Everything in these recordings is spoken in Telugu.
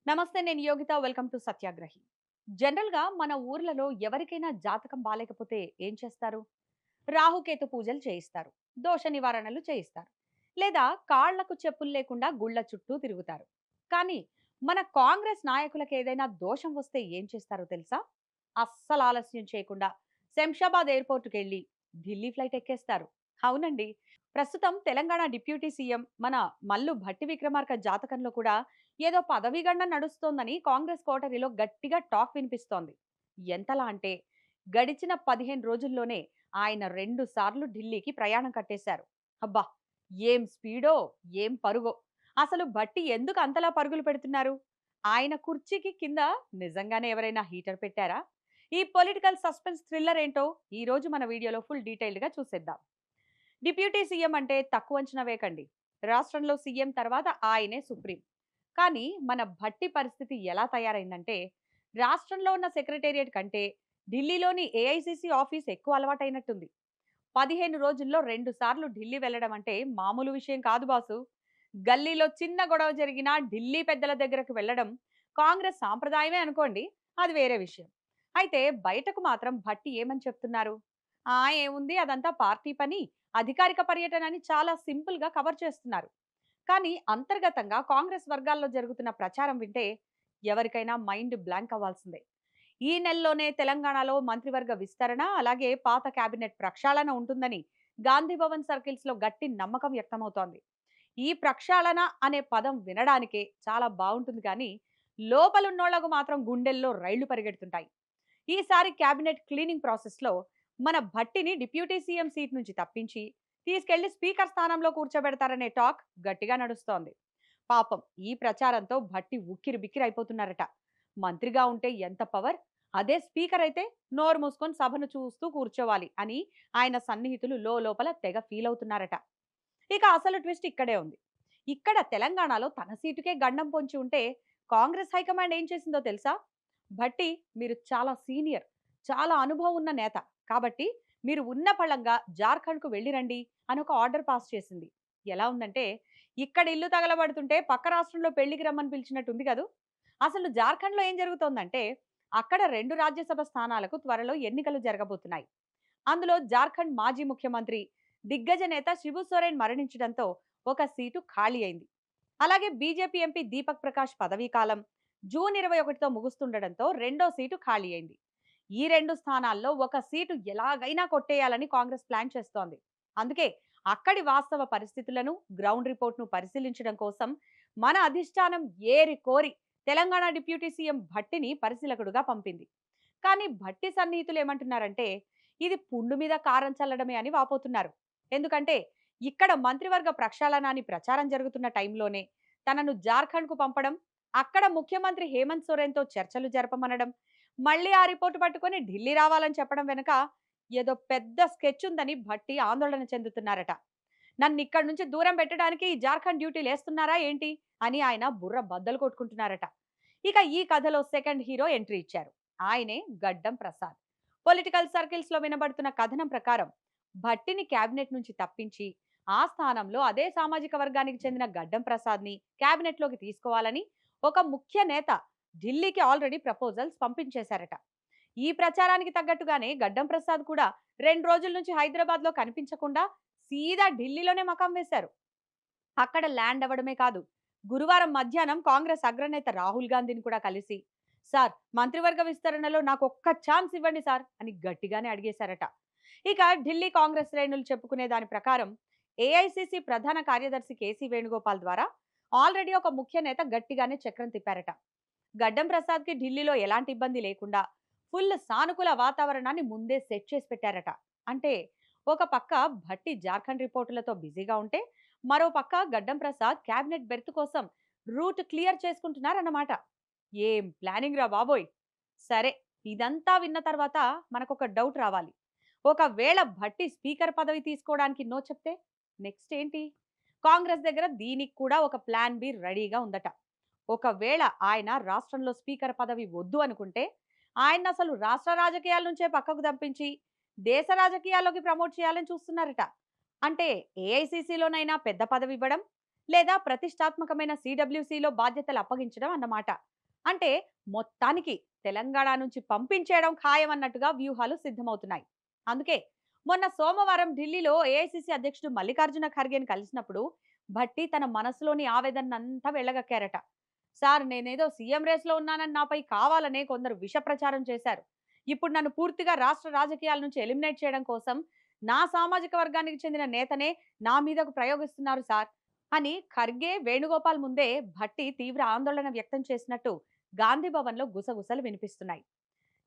నమస్తే, నేను యోగిత. Welcome to సత్యాగ్రహి. జనరల్‌గా మన ఊర్లలో ఎవరికైనా జాతకం బాలేకపోతే ఏం చేస్తారు? రాహుకేతు పూజలు చేయిస్తారు. దోష నివారణలు చేయిస్తారు. లేదా కాళ్లకు చెప్పులు లేకుండా గుళ్ళ చుట్టూ తిరుగుతారు. కానీ మన కాంగ్రెస్ నాయకులకు ఏదైనా దోషం వస్తే ఏం చేస్తారో తెలుసా? అస్సలు ఆలస్యం చేయకుండా శంషాబాద్ ఎయిర్‌పోర్ట్‌కెళ్ళి ఢిల్లీ ఫ్లైట్ ఎక్కేస్తారు. అవునండి. ప్రస్తుతం తెలంగాణ డిప్యూటీ సీఎం మన మల్లు భట్టి విక్రమార్క జాతకంలో కూడా ఏదో పదవీగండం నడుస్తోందని కాంగ్రెస్ కోటరీలో గట్టిగా టాక్ వినిపిస్తోంది. ఎంతలా అంటే గడిచిన 15 రోజుల్లోనే ఆయన 2 సార్లు ఢిల్లీకి ప్రయాణం కట్టేశారు. అబ్బా! ఏం స్పీడో, ఏం పరుగో! అసలు భట్టి ఎందుకు అంతలా పరుగులు పెడుతున్నారు? ఆయన కుర్చీకి కింద నిజంగానే ఎవరైనా హీటర్ పెట్టారా? ఈ పొలిటికల్ సస్పెన్స్ థ్రిల్లర్ ఏంటో ఈ రోజు మన వీడియోలో ఫుల్ డీటెయిల్డ్‌గా చూసేద్దాం. డిప్యూటీ సీఎం అంటే తక్కువ అంచనా వేయకండి. రాష్ట్రంలో సీఎం తర్వాత ఆయనే సుప్రీం. కానీ మన భట్టి పరిస్థితి ఎలా తయారైందంటే, రాష్ట్రంలో ఉన్న సెక్రటేరియట్ కంటే ఢిల్లీలోని ఏఐసీసీ ఆఫీస్ ఎక్కువ అలవాటైనట్టుంది. 15 రోజుల్లో 2 సార్లు ఢిల్లీ వెళ్ళడం అంటే మామూలు విషయం కాదు బాసు. గల్లీలో చిన్న గొడవ జరిగినా ఢిల్లీ పెద్దల దగ్గరకు వెళ్ళడం కాంగ్రెస్ సాంప్రదాయమే అనుకోండి. అది వేరే విషయం. అయితే బయటకు మాత్రం భట్టి ఏమని చెప్తున్నారు? ఏముంది, అదంతా పార్టీ పని, అధికారిక పర్యటన అని చాలా సింపుల్‌గా కవర్ చేస్తున్నారు. కానీ అంతర్గతంగా కాంగ్రెస్ వర్గాల్లో జరుగుతున్న ప్రచారం వింటే ఎవరికైనా మైండ్ బ్లాంక్ అవ్వాల్సిందే. ఈ నెలలోనే తెలంగాణలో మంత్రివర్గ విస్తరణ, అలాగే పాత కేబినెట్ ప్రక్షాళన ఉంటుందని గాంధీ భవన్ సర్కిల్స్ లో గట్టి నమ్మకం వ్యక్తమవుతోంది. ఈ ప్రక్షాళన అనే పదం వినడానికే చాలా బాగుంటుంది, కానీ లోపలున్నోళ్లకు మాత్రం గుండెల్లో రైళ్లు పరిగెడుతుంటాయి. ఈసారి కేబినెట్ క్లీనింగ్ ప్రాసెస్ లో మన భట్టిని డిప్యూటీ సీఎం సీట్ నుంచి తప్పించి తీసుకెళ్లి స్పీకర్ స్థానంలో కూర్చోబెడతారనే టాక్ గట్టిగా నడుస్తోంది. పాపం, ఈ ప్రచారంతో భట్టి ఉక్కిరి బిక్కిరి అయిపోతున్నారట. మంత్రిగా ఉంటే ఎంత పవర్, అదే స్పీకర్ అయితే నోరు మూసుకొని సభను చూస్తూ కూర్చోవాలి అని ఆయన సన్నిహితులు లోపల తెగ ఫీల్ అవుతున్నారట. ఇక అసలు ట్విస్ట్ ఇక్కడే ఉంది. ఇక్కడ తెలంగాణలో తన సీటుకే గండం పొంచి ఉంటే కాంగ్రెస్ హైకమాండ్ ఏం చేసిందో తెలుసా? భట్టి, మీరు చాలా సీనియర్, చాలా అనుభవం ఉన్న నేత, కాబట్టి మీరు ఉన్న పళంగా జార్ఖండ్కు వెళ్ళిరండి అని ఒక ఆర్డర్ పాస్ చేసింది. ఎలా ఉందంటే, ఇక్కడ ఇల్లు తగలబడుతుంటే పక్క రాష్ట్రంలో పెళ్లికి రమ్మని పిలిచినట్టుంది కదూ. అసలు జార్ఖండ్లో ఏం జరుగుతోందంటే, అక్కడ 2 రాజ్యసభ స్థానాలకు త్వరలో ఎన్నికలు జరగబోతున్నాయి. అందులో జార్ఖండ్ మాజీ ముఖ్యమంత్రి, దిగ్గజ నేత శిబు సోరెన్ మరణించడంతో ఒక సీటు ఖాళీ అయింది. అలాగే బీజేపీ ఎంపీ దీపక్ ప్రకాష్ పదవీ కాలం జూన్ 21తో ముగుస్తుండటంతో రెండో సీటు ఖాళీ అయింది. ఈ 2 స్థానాల్లో ఒక సీటు ఎలాగైనా కొట్టేయాలని కాంగ్రెస్ ప్లాన్ చేస్తోంది. అందుకే అక్కడి వాస్తవ పరిస్థితులను, గ్రౌండ్ రిపోర్ట్ను పరిశీలించడం కోసం మన అధిష్టానం ఏరి కోరి తెలంగాణ డిప్యూటీ సీఎం భట్టిని పరిశీలకుడుగా పంపింది. కానీ భట్టి సన్నిహితులు ఏమంటున్నారంటే, ఇది పుండు మీద కారం చల్లడమే అని వాపోతున్నారు. ఎందుకంటే ఇక్కడ మంత్రివర్గ ప్రక్షాళన అని ప్రచారం జరుగుతున్న టైంలోనే తనను జార్ఖండ్కు పంపడం, అక్కడ ముఖ్యమంత్రి హేమంత్ సోరెన్తో చర్చలు జరపమనడం, మళ్ళీ ఆ రిపోర్టు పట్టుకొని ఢిల్లీ రావాలని చెప్పడం వెనుక ఏదో పెద్ద స్కెచ్ ఉందని భట్టి ఆందోళన చెందుతున్నారట. నన్ను ఇక్కడి నుంచి దూరం పెట్టడానికి ఈ జార్ఖండ్ డ్యూటీలు వేస్తున్నారా ఏంటి అని ఆయన బుర్ర బద్దలు కొట్టుకుంటున్నారట. ఇక ఈ కథలో సెకండ్ హీరో ఎంట్రీ ఇచ్చారు. ఆయనే గడ్డం ప్రసాద్. పొలిటికల్ సర్కిల్స్ లో వినబడుతున్న కథనం ప్రకారం భట్టిని కేబినెట్ నుంచి తప్పించి ఆ స్థానంలో అదే సామాజిక వర్గానికి చెందిన గడ్డం ప్రసాద్ ని కేబినెట్ లోకి తీసుకోవాలని ఒక ముఖ్య నేత ఢిల్లీకి ఆల్రెడీ ప్రపోజల్స్ పంపించేశారట. ఈ ప్రచారానికి తగ్గట్టుగానే గడ్డం ప్రసాద్ కూడా 2 రోజుల నుంచి హైదరాబాద్ లో కనిపించకుండా సీదా ఢిల్లీలోనే మకాం వేశారు. అక్కడ ల్యాండ్ అవ్వడమే కాదు, గురువారం మధ్యాహ్నం కాంగ్రెస్ అగ్రనేత రాహుల్ గాంధీని కూడా కలిసి, సార్, మంత్రివర్గ విస్తరణలో నాకు ఒక్క ఛాన్స్ ఇవ్వండి సార్ అని గట్టిగానే అడిగేశారట. ఇక ఢిల్లీ కాంగ్రెస్ శ్రేణులు చెప్పుకునే దాని ప్రకారం ఏఐసిసి ప్రధాన కార్యదర్శి కేసీ వేణుగోపాల్ ద్వారా ఆల్రెడీ ఒక ముఖ్య నేత గట్టిగానే చక్రం తిప్పారట. గడ్డం ప్రసాద్ కి ఢిల్లీలో ఎలాంటి ఇబ్బంది లేకుండా ఫుల్ సానుకూల వాతావరణాన్ని ముందే సెట్ చేసి పెట్టారట. అంటే ఒక పక్క భట్టి జార్ఖండ్ రిపోర్టులతో బిజీగా ఉంటే, మరో పక్క గడ్డం ప్రసాద్ కేబినెట్ బెర్త్ కోసం రూట్ క్లియర్ చేసుకుంటున్నారన్నమాట. ఏం ప్లానింగ్ రా బాబోయ్! సరే, ఇదంతా విన్న తర్వాత మనకొక డౌట్ రావాలి. ఒకవేళ భట్టి స్పీకర్ పదవి తీసుకోవడానికి నో చెప్తే నెక్స్ట్ ఏంటి? కాంగ్రెస్ దగ్గర దీనికి కూడా ఒక ప్లాన్ బి రెడీగా ఉందట. ఒకవేళ ఆయన రాష్ట్రంలో స్పీకర్ పదవి వద్దు అనుకుంటే, ఆయన అసలు రాష్ట్ర రాజకీయాల నుంచే పక్కకు తప్పించి దేశ రాజకీయాల్లోకి ప్రమోట్ చేయాలని చూస్తున్నారట. అంటే ఏఐసిసిలోనైనా పెద్ద పదవి ఇవ్వడం, లేదా ప్రతిష్టాత్మకమైన సిడబ్ల్యూసిలో బాధ్యతలు అప్పగించడం అన్నమాట. అంటే మొత్తానికి తెలంగాణ నుంచి పంపించేయడం ఖాయమన్నట్టుగా వ్యూహాలు సిద్ధమవుతున్నాయి. అందుకే మొన్న సోమవారం ఢిల్లీలో ఏఐసిసి అధ్యక్షుడు మల్లికార్జున ఖర్గేని కలిసినప్పుడు భట్టి తన మనసులోని ఆవేదనంతా వెళ్ళగక్కారట. సార్, నేనేదో సీఎం రేస్లో ఉన్నానని నాపై కావాలనే కొందరు విష ప్రచారం చేశారు. ఇప్పుడు నన్ను పూర్తిగా రాష్ట్ర రాజకీయాల నుంచి ఎలిమినేట్ చేయడం కోసం నా సామాజిక వర్గానికి చెందిన నేతనే నా మీదకు ప్రయోగిస్తున్నారు సార్ అని ఖర్గే వేణుగోపాల్ ముందే భట్టి తీవ్ర ఆందోళన వ్యక్తం చేసినట్టు గాంధీ భవన్లో గుసగుసలు వినిపిస్తున్నాయి.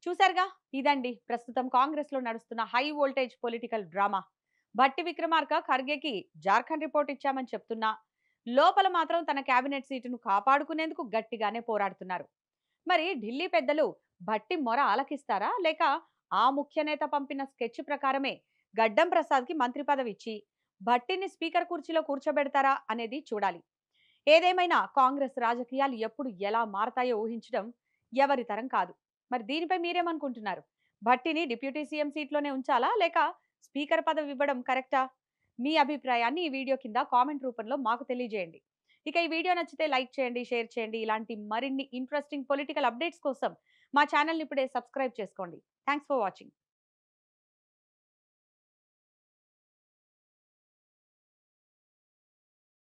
చూశారుగా, ఇదండి ప్రస్తుతం కాంగ్రెస్ లో నడుస్తున్న high voltage political drama. Bhatti Vikramarka ఖర్గేకి జార్ఖండ్ రిపోర్ట్ ఇచ్చామని చెప్తున్నా లోపల మాత్రం తన కేబినెట్ సీటును కాపాడుకునేందుకు గట్టిగానే పోరాడుతున్నారు. మరి ఢిల్లీ పెద్దలు భట్టి మొర ఆలకిస్తారా, లేక ఆ ముఖ్య నేత పంపిన స్కెచ్ ప్రకారమే గడ్డం ప్రసాద్ కి మంత్రి పదవి ఇచ్చి భట్టిని స్పీకర్ కుర్చీలో కూర్చోబెడతారా అనేది చూడాలి. ఏదేమైనా కాంగ్రెస్ రాజకీయాలు ఎప్పుడు ఎలా మారతాయో ఊహించడం ఎవరి తరం కాదు. మరి దీనిపై మీరేమనుకుంటున్నారు? భట్టిని డిప్యూటీ సీఎం సీట్లోనే ఉంచాలా, లేక స్పీకర్ పదవి ఇవ్వడం కరెక్టా? మీ అభిప్రాయాన్ని ఈ వీడియో కింద కామెంట్ రూపంలో మాకు తెలియజేయండి. ఇక ఈ వీడియో నచ్చితే లైక్ చేయండి, షేర్ చేయండి. ఇలాంటి మరిన్ని ఇంట్రెస్టింగ్ పొలిటికల్ అప్డేట్స్ కోసం మా ఛానల్ని ఇప్పుడే సబ్స్క్రైబ్ చేసుకోండి. Thanks for watching.